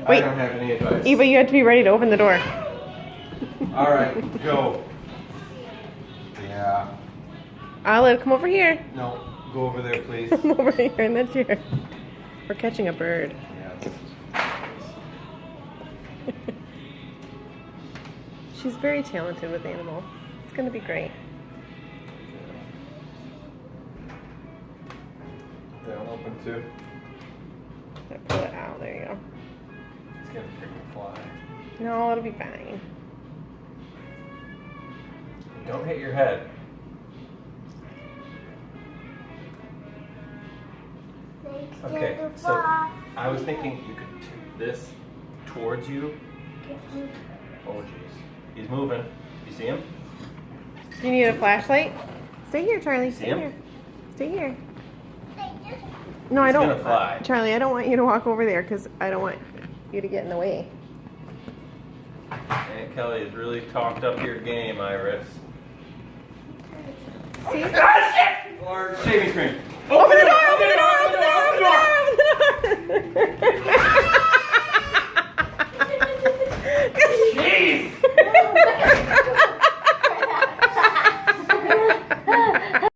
Wait. I don't have any advice. Eva, you have to be ready to open the door. All right, go. Yeah. Olive, come over here. No, go over there, please. Come over here in the chair. We're catching a bird. Yeah. She's very talented with animals. It's going to be great. That one open too. Pull it out. There you go. It's gonna freaking fly. No, it'll be fine. Don't hit your head. Okay, so I was thinking you could tip this towards you. Oh jeez, he's moving. You see him? Do you need a flashlight? Stay here, Charlie. Stay See him? here. Stay here. No, I He's don't. gonna fly. Charlie, I don't want you to walk over there because I don't want you to get in the way. Aunt Kelly has really talked up your game, Iris. See? Or shaving cream. Open the door! Open the door! Open the door! Open the door! Open the door!